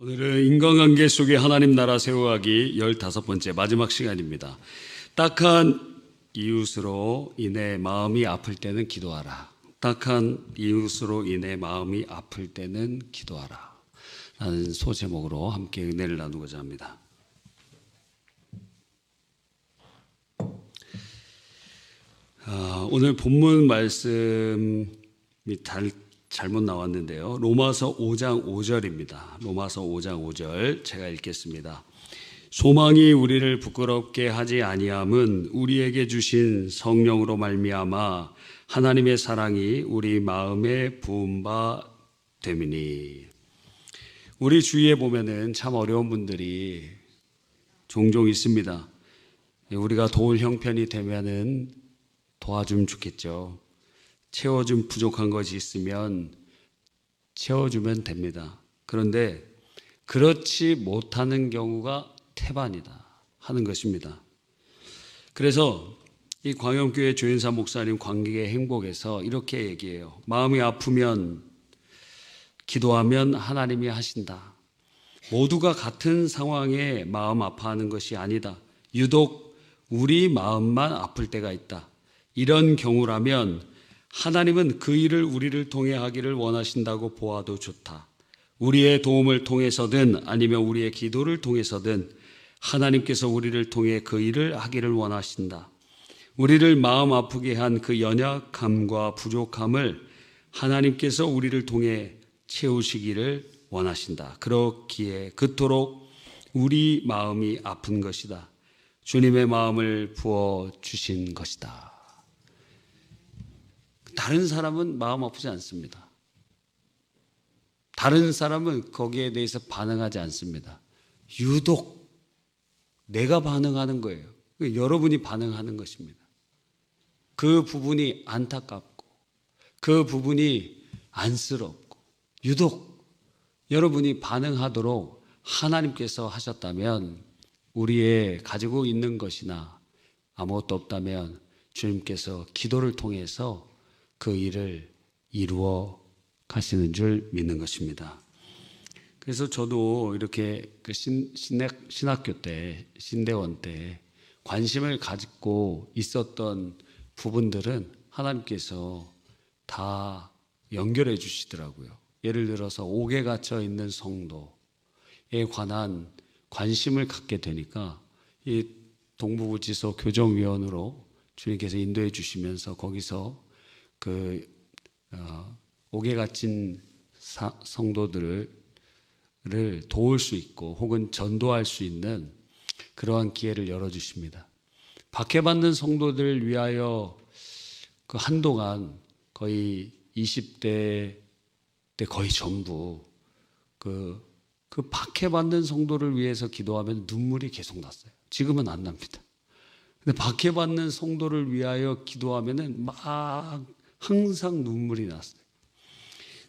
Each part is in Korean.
오늘은 인간관계 속에 하나님 나라 세워가기 15번째 마지막 시간입니다. 딱한 이웃으로 인해 마음이 아플 때는 기도하라. 딱한 이웃으로 인해 마음이 아플 때는 기도하라. 라는 소제목으로 함께 은혜를 나누고자 합니다. 오늘 본문 말씀이 잘못 나왔는데요. 로마서 5장 5절입니다. 로마서 5장 5절 제가 읽겠습니다. 소망이 우리를 부끄럽게 하지 아니함은 우리에게 주신 성령으로 말미암아 하나님의 사랑이 우리 마음에 부은 바 됨이니. 우리 주위에 보면은 참 어려운 분들이 종종 있습니다. 우리가 도울 형편이 되면은 도와주면 좋겠죠. 채워준 부족한 것이 있으면 채워주면 됩니다. 그런데 그렇지 못하는 경우가 태반이다 하는 것입니다. 그래서 이 광영교회 조인사 목사님 관객의 행복에서 이렇게 얘기해요. 마음이 아프면 기도하면 하나님이 하신다. 모두가 같은 상황에 마음 아파하는 것이 아니다. 유독 우리 마음만 아플 때가 있다. 이런 경우라면 하나님은 그 일을 우리를 통해 하기를 원하신다고 보아도 좋다. 우리의 도움을 통해서든 아니면 우리의 기도를 통해서든 하나님께서 우리를 통해 그 일을 하기를 원하신다. 우리를 마음 아프게 한 그 연약함과 부족함을 하나님께서 우리를 통해 채우시기를 원하신다. 그렇기에 그토록 우리 마음이 아픈 것이다. 주님의 마음을 부어주신 것이다. 다른 사람은 마음 아프지 않습니다. 다른 사람은 거기에 대해서 반응하지 않습니다. 유독 내가 반응하는 거예요. 여러분이 반응하는 것입니다. 그 부분이 안타깝고 그 부분이 안쓰럽고 유독 여러분이 반응하도록 하나님께서 하셨다면 우리의 가지고 있는 것이나 아무것도 없다면 주님께서 기도를 통해서 그 일을 이루어 가시는 줄 믿는 것입니다. 그래서 저도 이렇게 신학교 때, 신대원 때 관심을 가지고 있었던 부분들은 하나님께서 다 연결해 주시더라고요. 예를 들어서 옥에 갇혀 있는 성도에 관한 관심을 갖게 되니까 이 동부구치소 교정위원으로 주님께서 인도해 주시면서 거기서 옥에 갇힌 성도들을 도울 수 있고 혹은 전도할 수 있는 그러한 기회를 열어주십니다. 박해받는 성도들을 위하여 그 한동안 거의 20대 때 거의 전부 그 박해받는 성도를 위해서 기도하면 눈물이 계속 났어요. 지금은 안 납니다. 근데 박해받는 성도를 위하여 기도하면은 막 항상 눈물이 났어요.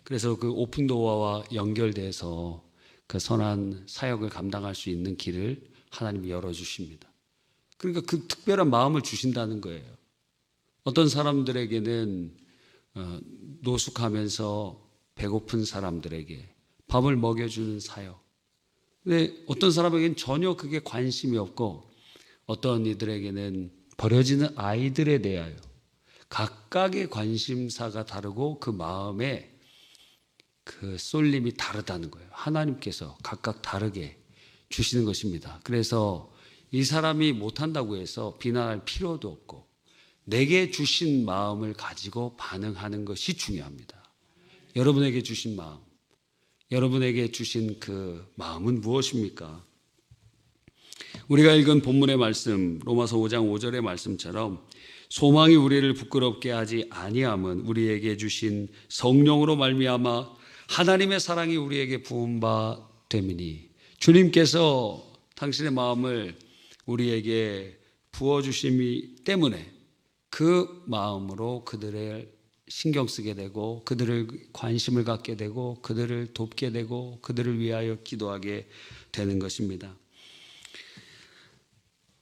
그래서 그 오픈도어와 연결돼서 그 선한 사역을 감당할 수 있는 길을 하나님이 열어주십니다. 그러니까 그 특별한 마음을 주신다는 거예요. 어떤 사람들에게는 노숙하면서 배고픈 사람들에게 밥을 먹여주는 사역. 근데 어떤 사람에게는 전혀 그게 관심이 없고 어떤 이들에게는 버려지는 아이들에 대하여 각각의 관심사가 다르고 그 마음에 그 쏠림이 다르다는 거예요. 하나님께서 각각 다르게 주시는 것입니다. 그래서 이 사람이 못한다고 해서 비난할 필요도 없고 내게 주신 마음을 가지고 반응하는 것이 중요합니다. 여러분에게 주신 마음, 여러분에게 주신 그 마음은 무엇입니까? 우리가 읽은 본문의 말씀, 로마서 5장 5절의 말씀처럼 소망이 우리를 부끄럽게 하지 아니함은 우리에게 주신 성령으로 말미암아 하나님의 사랑이 우리에게 부은 바 됨이니. 주님께서 당신의 마음을 우리에게 부어주심이 때문에 그 마음으로 그들을 신경 쓰게 되고 그들을 관심을 갖게 되고 그들을 돕게 되고 그들을 위하여 기도하게 되는 것입니다.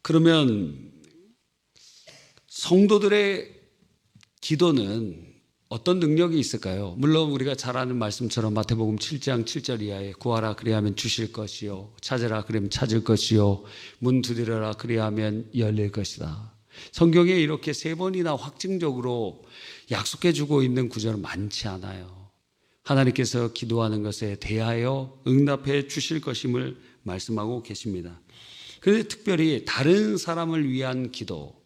그러면 성도들의 기도는 어떤 능력이 있을까요? 물론 우리가 잘 아는 말씀처럼 마태복음 7장 7절 이하에 구하라 그리하면 주실 것이요 찾으라 그리하면 찾을 것이요 문 두드려라 그리하면 열릴 것이다. 성경에 이렇게 3번이나 확증적으로 약속해 주고 있는 구절은 많지 않아요. 하나님께서 기도하는 것에 대하여 응답해 주실 것임을 말씀하고 계십니다. 그런데 특별히 다른 사람을 위한 기도,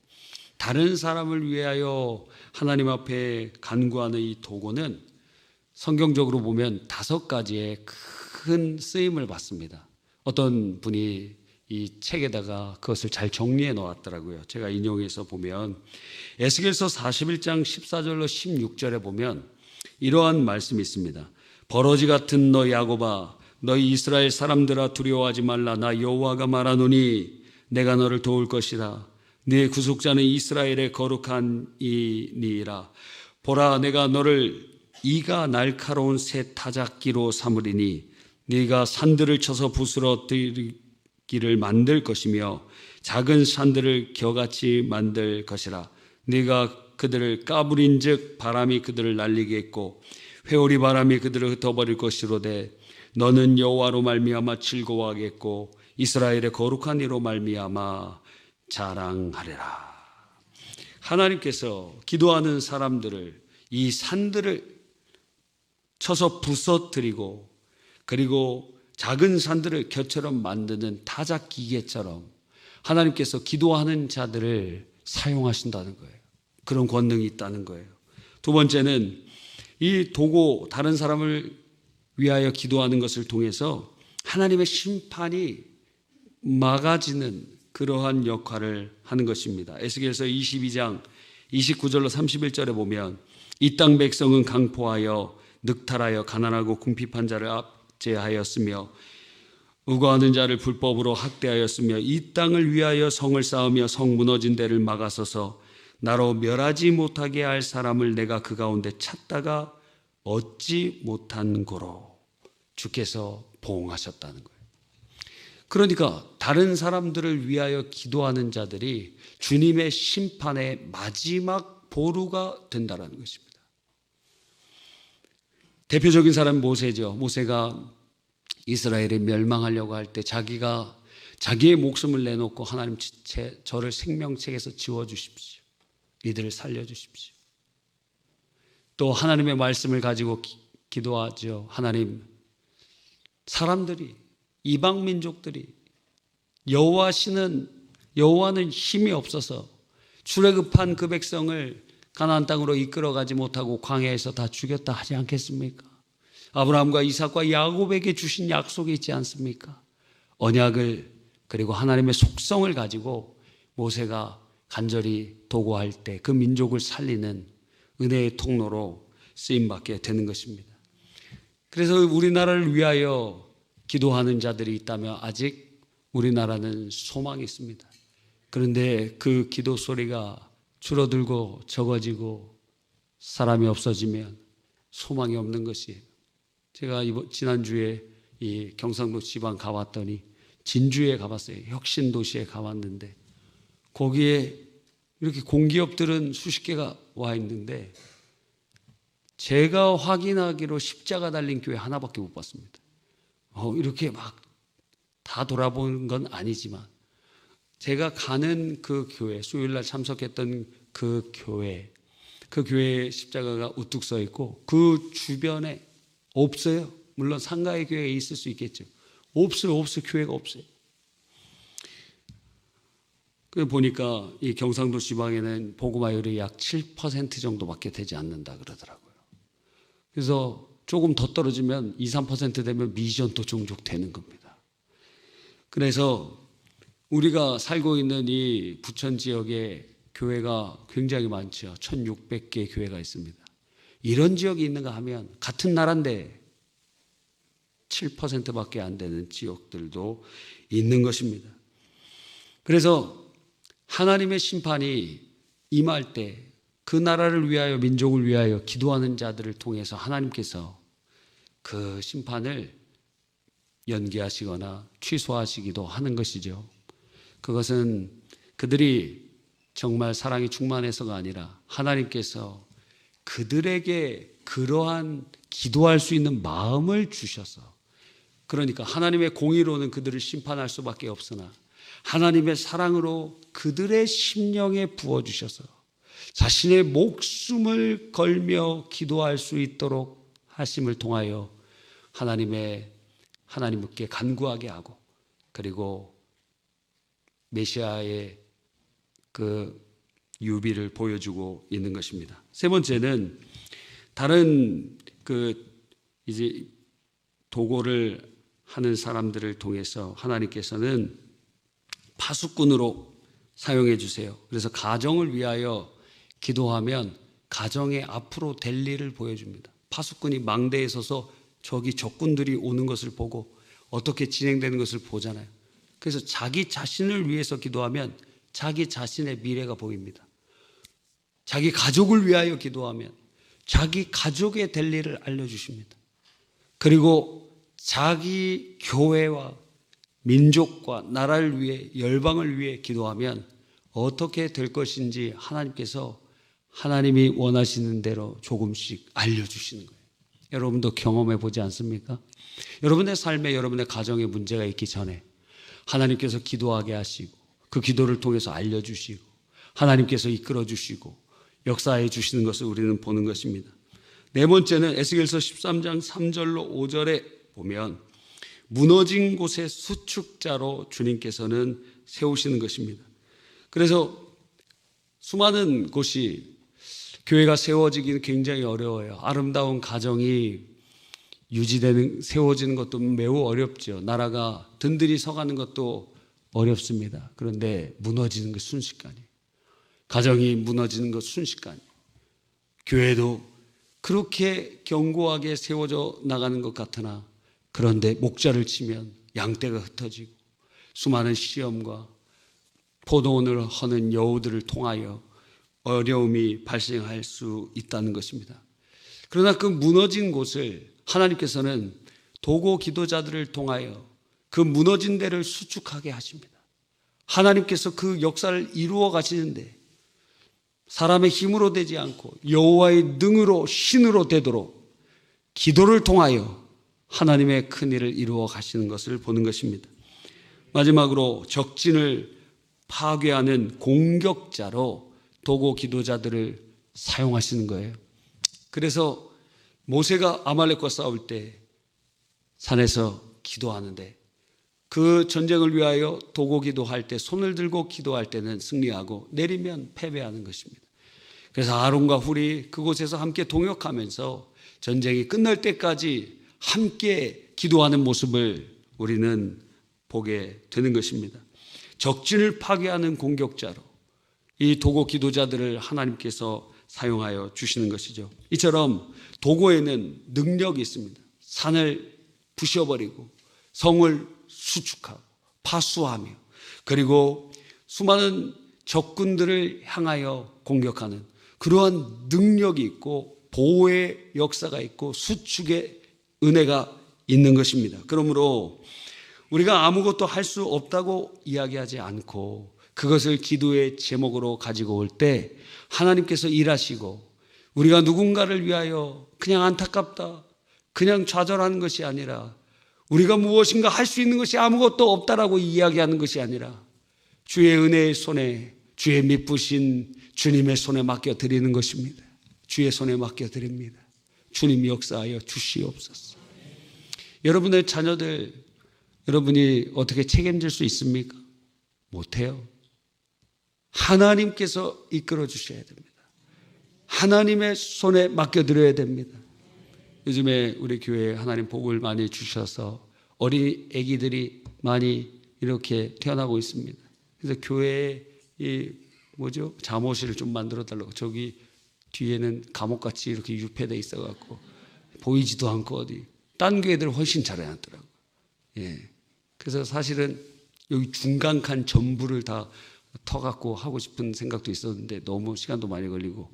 다른 사람을 위하여 하나님 앞에 간구하는 이 도구는 성경적으로 보면 5가지의 큰 쓰임을 받습니다. 어떤 분이 이 책에다가 그것을 잘 정리해 놓았더라고요. 제가 인용해서 보면 에스겔서 41장 14절로 16절에 보면 이러한 말씀이 있습니다. 버러지 같은 너 야곱아, 너희 이스라엘 사람들아 두려워하지 말라. 나 여호와가 말하노니 내가 너를 도울 것이라. 네 구속자는 이스라엘의 거룩한 이니라. 보라, 내가 너를 이가 날카로운 새 타작기로 삼으리니 네가 산들을 쳐서 부스러뜨리기를 만들 것이며 작은 산들을 겨같이 만들 것이라. 네가 그들을 까부린즉 바람이 그들을 날리겠고 회오리 바람이 그들을 흩어버릴 것이로되 너는 여호와로 말미암아 즐거워하겠고 이스라엘의 거룩한 이로 말미암아 자랑하리라. 하나님께서 기도하는 사람들을 이 산들을 쳐서 부서뜨리고 그리고 작은 산들을 겨처럼 만드는 타작 기계처럼 하나님께서 기도하는 자들을 사용하신다는 거예요. 그런 권능이 있다는 거예요. 2번째는 이 도구, 다른 사람을 위하여 기도하는 것을 통해서 하나님의 심판이 막아지는 그러한 역할을 하는 것입니다. 에스겔서 22장 29절로 31절에 보면 이 땅 백성은 강포하여 늑탈하여 가난하고 궁핍한 자를 압제하였으며 우거하는 자를 불법으로 학대하였으며 이 땅을 위하여 성을 쌓으며 성 무너진 데를 막아서서 나로 멸하지 못하게 할 사람을 내가 그 가운데 찾다가 얻지 못한 고로 주께서 보응하셨다는 거예요. 그러니까 다른 사람들을 위하여 기도하는 자들이 주님의 심판의 마지막 보루가 된다는 것입니다. 대표적인 사람은 모세죠. 모세가 이스라엘이 멸망하려고 할 때 자기의 목숨을 내놓고 하나님, 저를 생명책에서 지워주십시오. 이들을 살려주십시오. 또 하나님의 말씀을 가지고 기도하죠. 하나님, 사람들이, 이방 민족들이 여호와는 힘이 없어서 출애굽한 그 백성을 가나안 땅으로 이끌어가지 못하고 광야에서 다 죽였다 하지 않겠습니까? 아브라함과 이삭과 야곱에게 주신 약속이 있지 않습니까? 언약을, 그리고 하나님의 속성을 가지고 모세가 간절히 도구할 때 그 민족을 살리는 은혜의 통로로 쓰임받게 되는 것입니다. 그래서 우리나라를 위하여 기도하는 자들이 있다면 아직 우리나라는 소망이 있습니다. 그런데 그 기도 소리가 줄어들고 적어지고 사람이 없어지면 소망이 없는 것이에요. 제가 지난주에 이 경상도 지방 가봤더니 진주에 가봤어요. 혁신도시에 가봤는데 거기에 이렇게 공기업들은 수십 개가 와 있는데 제가 확인하기로 십자가 달린 교회 하나밖에 못 봤습니다. 이렇게 막 다 돌아본 건 아니지만 제가 가는 그 교회, 수요일날 참석했던 그 교회에 십자가가 우뚝 서 있고 그 주변에 없어요. 물론 상가의 교회에 있을 수 있겠죠. 없어요. 교회가 없어요. 그래서 보니까 이 경상도 지방에는 복음화율이 약 7% 정도밖에 되지 않는다 그러더라고요. 그래서 조금 더 떨어지면 2, 3% 되면 미전도 종족되는 겁니다. 그래서 우리가 살고 있는 이 부천 지역에 교회가 굉장히 많죠. 1600개 교회가 있습니다. 이런 지역이 있는가 하면 같은 나라인데 7%밖에 안 되는 지역들도 있는 것입니다. 그래서 하나님의 심판이 임할 때 그 나라를 위하여, 민족을 위하여 기도하는 자들을 통해서 하나님께서 그 심판을 연기하시거나 취소하시기도 하는 것이죠. 그것은 그들이 정말 사랑이 충만해서가 아니라 하나님께서 그들에게 그러한 기도할 수 있는 마음을 주셔서, 그러니까 하나님의 공의로는 그들을 심판할 수밖에 없으나 하나님의 사랑으로 그들의 심령에 부어주셔서 자신의 목숨을 걸며 기도할 수 있도록 하심을 통하여 하나님께 간구하게 하고, 그리고 메시아의 그 유비를 보여주고 있는 것입니다. 세 번째는 다른 이제 도고를 하는 사람들을 통해서 하나님께서는 파수꾼으로 사용해 주세요. 그래서 가정을 위하여 기도하면 가정의 앞으로 될 일을 보여줍니다. 파수꾼이 망대에 서서 저기 적군들이 오는 것을 보고 어떻게 진행되는 것을 보잖아요. 그래서 자기 자신을 위해서 기도하면 자기 자신의 미래가 보입니다. 자기 가족을 위하여 기도하면 자기 가족의 될 일을 알려주십니다. 그리고 자기 교회와 민족과 나라를 위해, 열방을 위해 기도하면 어떻게 될 것인지 하나님께서 하나님이 원하시는 대로 조금씩 알려주시는 거예요. 여러분도 경험해 보지 않습니까? 여러분의 삶에, 여러분의 가정에 문제가 있기 전에 하나님께서 기도하게 하시고 그 기도를 통해서 알려주시고 하나님께서 이끌어 주시고 역사해 주시는 것을 우리는 보는 것입니다. 네 번째는 에스겔서 13장 3절로 5절에 보면 무너진 곳의 수축자로 주님께서는 세우시는 것입니다. 그래서 수많은 곳이 교회가 세워지기는 굉장히 어려워요. 아름다운 가정이 세워지는 것도 매우 어렵죠. 나라가 든든히 서가는 것도 어렵습니다. 그런데 무너지는 것 순식간이에요. 가정이 무너지는 것 순식간이에요. 교회도 그렇게 견고하게 세워져 나가는 것 같으나, 그런데 목자를 치면 양떼가 흩어지고 수많은 시험과 포도원을 허는 여우들을 통하여 어려움이 발생할 수 있다는 것입니다. 그러나 그 무너진 곳을 하나님께서는 도고 기도자들을 통하여 그 무너진 데를 수축하게 하십니다. 하나님께서 그 역사를 이루어 가시는데 사람의 힘으로 되지 않고 여호와의 능으로, 신으로 되도록 기도를 통하여 하나님의 큰 일을 이루어 가시는 것을 보는 것입니다. 마지막으로 적진을 파괴하는 공격자로 도고 기도자들을 사용하시는 거예요. 그래서 모세가 아말렉과 싸울 때 산에서 기도하는데 그 전쟁을 위하여 도고 기도할 때 손을 들고 기도할 때는 승리하고 내리면 패배하는 것입니다. 그래서 아론과 훌이 그곳에서 함께 동역하면서 전쟁이 끝날 때까지 함께 기도하는 모습을 우리는 보게 되는 것입니다. 적진을 파괴하는 공격자로 이 도고 기도자들을 하나님께서 사용하여 주시는 것이죠. 이처럼 도고에는 능력이 있습니다. 산을 부셔버리고 성을 수축하고 파수하며, 그리고 수많은 적군들을 향하여 공격하는 그러한 능력이 있고 보호의 역사가 있고 수축의 은혜가 있는 것입니다. 그러므로 우리가 아무것도 할 수 없다고 이야기하지 않고 그것을 기도의 제목으로 가지고 올 때 하나님께서 일하시고, 우리가 누군가를 위하여 그냥 안타깝다, 그냥 좌절하는 것이 아니라, 우리가 무엇인가 할 수 있는 것이 아무것도 없다라고 이야기하는 것이 아니라 주의 은혜의 손에, 주의 미쁘신 주님의 손에 맡겨드리는 것입니다. 주의 손에 맡겨드립니다. 주님이 역사하여 주시옵소서. 여러분의 자녀들, 여러분이 어떻게 책임질 수 있습니까? 못해요. 하나님께서 이끌어 주셔야 됩니다. 하나님의 손에 맡겨드려야 됩니다. 요즘에 우리 교회에 하나님 복을 많이 주셔서 어린 아기들이 많이 이렇게 태어나고 있습니다. 그래서 교회에 잠옷을 좀 만들어 달라고, 저기 뒤에는 감옥같이 이렇게 유폐돼 있어갖고 보이지도 않고 어디 딴 교회들은 훨씬 잘해놨더라고요. 예. 그래서 사실은 여기 중간 칸 전부를 다 터갖고 하고 싶은 생각도 있었는데 너무 시간도 많이 걸리고,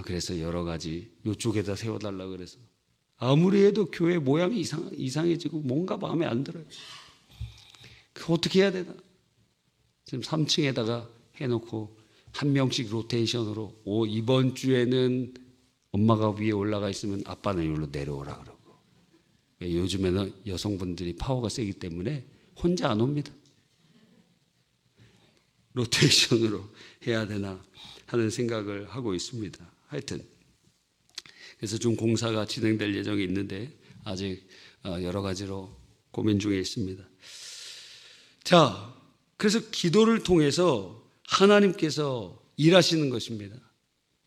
그래서 여러 가지 이쪽에다 세워달라고 그래서 아무리 해도 교회 모양이 이상해지고 뭔가 마음에 안 들어요. 어떻게 해야 되나? 지금 3층에다가 해놓고 한 명씩 로테이션으로 이번 주에는 엄마가 위에 올라가 있으면 아빠는 여기로 내려오라 그러고. 요즘에는 여성분들이 파워가 세기 때문에 혼자 안 옵니다. 로테이션으로 해야 되나 하는 생각을 하고 있습니다. 하여튼 그래서 좀 공사가 진행될 예정이 있는데 아직 여러 가지로 고민 중에 있습니다. 자, 그래서 기도를 통해서 하나님께서 일하시는 것입니다.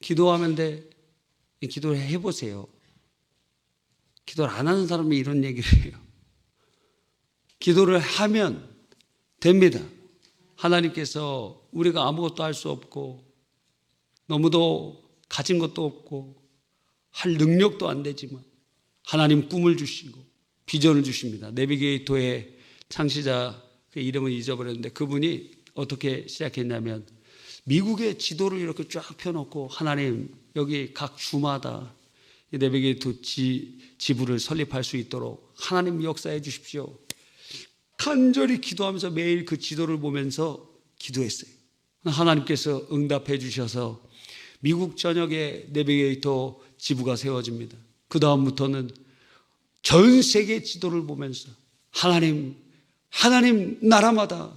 기도하면 돼. 기도를 해보세요. 기도를 안 하는 사람이 이런 얘기를 해요. 기도를 하면 됩니다. 하나님께서 우리가 아무것도 할 수 없고 너무도 가진 것도 없고 할 능력도 안 되지만 하나님 꿈을 주시고 비전을 주십니다. 내비게이터의 창시자, 그 이름은 잊어버렸는데 그분이 어떻게 시작했냐면 미국의 지도를 이렇게 쫙 펴놓고 하나님 여기 각 주마다 내비게이터 지부를 설립할 수 있도록 하나님 역사해 주십시오. 간절히 기도하면서 매일 그 지도를 보면서 기도했어요. 하나님께서 응답해 주셔서 미국 전역에 내비게이터 지부가 세워집니다. 그 다음부터는 전 세계 지도를 보면서 하나님 나라마다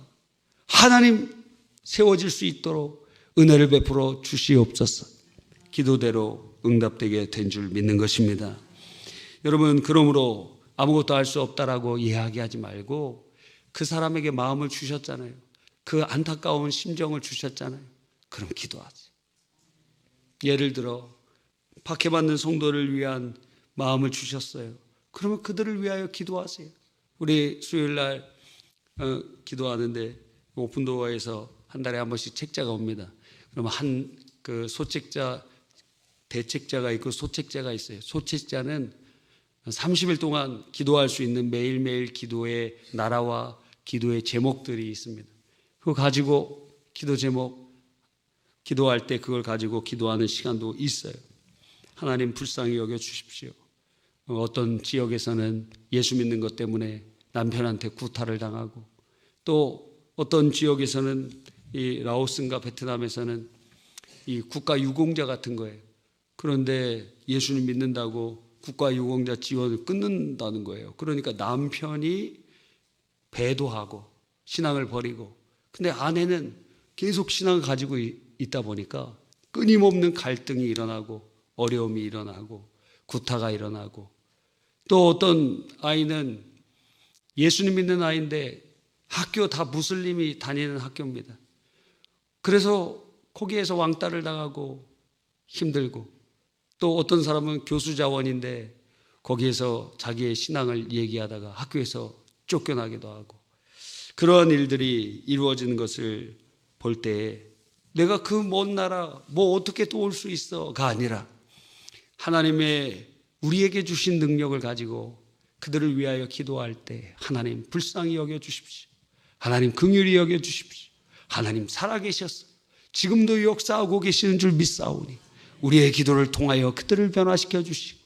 하나님 세워질 수 있도록 은혜를 베풀어 주시옵소서. 기도대로 응답되게 된 줄 믿는 것입니다. 여러분, 그러므로 아무것도 할 수 없다라고 이야기하지 말고 그 사람에게 마음을 주셨잖아요. 그 안타까운 심정을 주셨잖아요. 그럼 기도하지. 예를 들어 박해받는 성도를 위한 마음을 주셨어요. 그러면 그들을 위하여 기도하세요. 우리 수요일날 기도하는데 오픈도어에서 한 달에 한 번씩 책자가 옵니다. 그러면 한 그 소책자, 대책자가 있고 소책자가 있어요. 소책자는 30일 동안 기도할 수 있는 매일매일 기도의 나라와 기도의 제목들이 있습니다. 그거 가지고 기도 제목, 기도할 때 그걸 가지고 기도하는 시간도 있어요. 하나님 불쌍히 여겨 주십시오. 어떤 지역에서는 예수 믿는 것 때문에 남편한테 구타를 당하고, 또 어떤 지역에서는 이 라오스인가 베트남에서는 이 국가 유공자 같은 거예요. 그런데 예수님 믿는다고 국가 유공자 지원을 끊는다는 거예요. 그러니까 남편이 배도하고 신앙을 버리고, 근데 아내는 계속 신앙을 가지고 있다 보니까 끊임없는 갈등이 일어나고 어려움이 일어나고 구타가 일어나고, 또 어떤 아이는 예수님 믿는 아이인데 학교 다 무슬림이 다니는 학교입니다. 그래서 거기에서 왕따를 당하고 힘들고, 또 어떤 사람은 교수자원인데 거기에서 자기의 신앙을 얘기하다가 학교에서 쫓겨나기도 하고, 그러한 일들이 이루어지는 것을 볼 때 내가 그 먼 나라 뭐 어떻게 도울 수 있어가 아니라 하나님의 우리에게 주신 능력을 가지고 그들을 위하여 기도할 때 하나님 불쌍히 여겨 주십시오. 하나님 긍휼히 여겨 주십시오. 하나님 살아계셨어. 지금도 역사하고 계시는 줄 믿사오니 우리의 기도를 통하여 그들을 변화시켜 주시고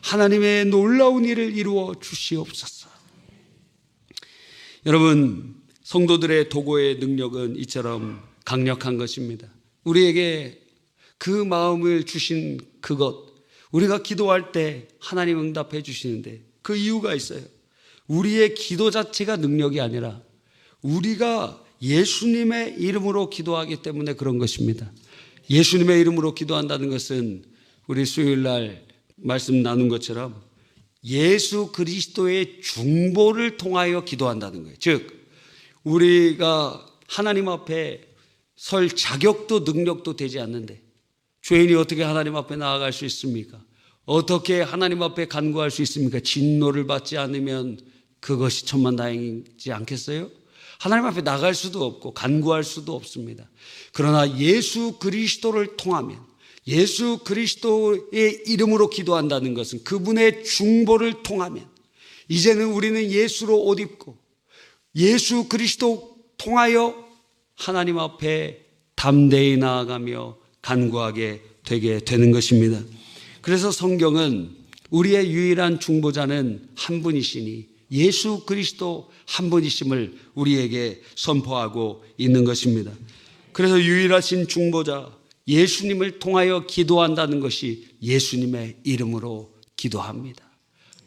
하나님의 놀라운 일을 이루어 주시옵소서. 여러분, 성도들의 도구의 능력은 이처럼 강력한 것입니다. 우리에게 그 마음을 주신 그것, 우리가 기도할 때 하나님 응답해 주시는데 그 이유가 있어요. 우리의 기도 자체가 능력이 아니라 우리가 예수님의 이름으로 기도하기 때문에 그런 것입니다. 예수님의 이름으로 기도한다는 것은 우리 수요일날 말씀 나눈 것처럼 예수 그리스도의 중보를 통하여 기도한다는 거예요. 즉 우리가 하나님 앞에 설 자격도 능력도 되지 않는데 죄인이 어떻게 하나님 앞에 나아갈 수 있습니까? 어떻게 하나님 앞에 간구할 수 있습니까? 진노를 받지 않으면 그것이 천만다행이지 않겠어요? 하나님 앞에 나갈 수도 없고 간구할 수도 없습니다. 그러나 예수 그리스도를 통하면, 예수 그리스도의 이름으로 기도한다는 것은 그분의 중보를 통하면 이제는 우리는 예수로 옷 입고 예수 그리스도 통하여 하나님 앞에 담대히 나아가며 간구하게 되게 되는 것입니다. 그래서 성경은 우리의 유일한 중보자는 한 분이시니 예수 그리스도 한 분이심을 우리에게 선포하고 있는 것입니다. 그래서 유일하신 중보자 예수님을 통하여 기도한다는 것이 예수님의 이름으로 기도합니다.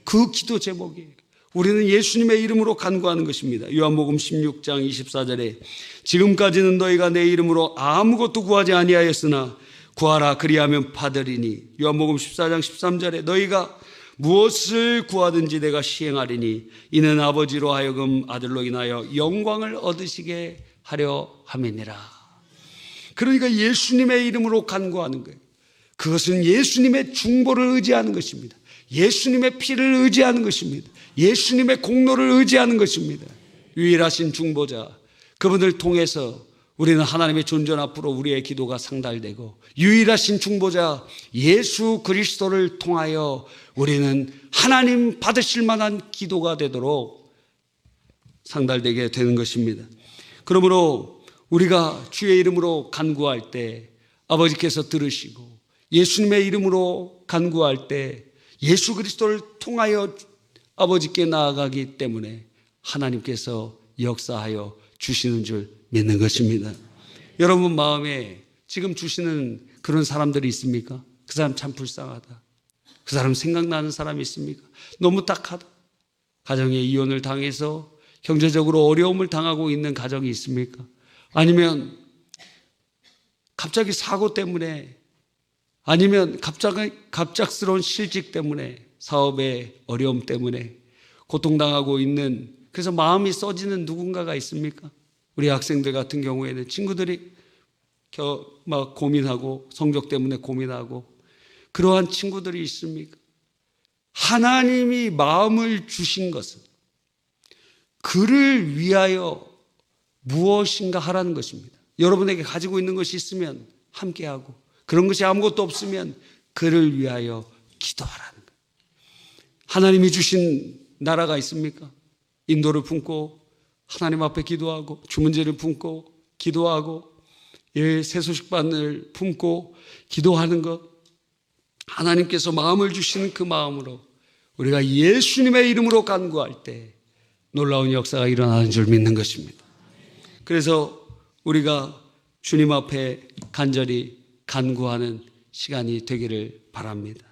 그 기도 제목이에요. 우리는 예수님의 이름으로 간구하는 것입니다. 요한복음 16장 24절에 지금까지는 너희가 내 이름으로 아무것도 구하지 아니하였으나 구하라 그리하면 받으리니, 요한복음 14장 13절에 너희가 무엇을 구하든지 내가 시행하리니 이는 아버지로 하여금 아들로 인하여 영광을 얻으시게 하려 함이니라. 그러니까 예수님의 이름으로 간구하는 거예요. 그것은 예수님의 중보를 의지하는 것입니다. 예수님의 피를 의지하는 것입니다. 예수님의 공로를 의지하는 것입니다. 유일하신 중보자, 그분을 통해서 우리는 하나님의 존전 앞으로 우리의 기도가 상달되고, 유일하신 중보자 예수 그리스도를 통하여 우리는 하나님 받으실 만한 기도가 되도록 상달되게 되는 것입니다. 그러므로 우리가 주의 이름으로 간구할 때 아버지께서 들으시고, 예수님의 이름으로 간구할 때 예수 그리스도를 통하여 아버지께 나아가기 때문에 하나님께서 역사하여 주시는 줄 믿는 것입니다. 여러분 마음에 지금 주시는 그런 사람들이 있습니까? 그 사람 참 불쌍하다, 그 사람 생각나는 사람이 있습니까? 너무 딱하다, 가정에 이혼을 당해서 경제적으로 어려움을 당하고 있는 가정이 있습니까? 아니면 갑자기 사고 때문에, 아니면 갑작스러운 실직 때문에, 사업의 어려움 때문에 고통당하고 있는, 그래서 마음이 써지는 누군가가 있습니까? 우리 학생들 같은 경우에는 친구들이 막 고민하고, 성적 때문에 고민하고, 그러한 친구들이 있습니까? 하나님이 마음을 주신 것은 그를 위하여 무엇인가 하라는 것입니다. 여러분에게 가지고 있는 것이 있으면 함께하고, 그런 것이 아무것도 없으면 그를 위하여 기도하라는 거예요. 하나님이 주신 나라가 있습니까? 인도를 품고 하나님 앞에 기도하고, 주문제를 품고 기도하고, 세소식반을 품고 기도하는 것, 하나님께서 마음을 주시는 그 마음으로 우리가 예수님의 이름으로 간구할 때 놀라운 역사가 일어나는 줄 믿는 것입니다. 그래서 우리가 주님 앞에 간절히 간구하는 시간이 되기를 바랍니다.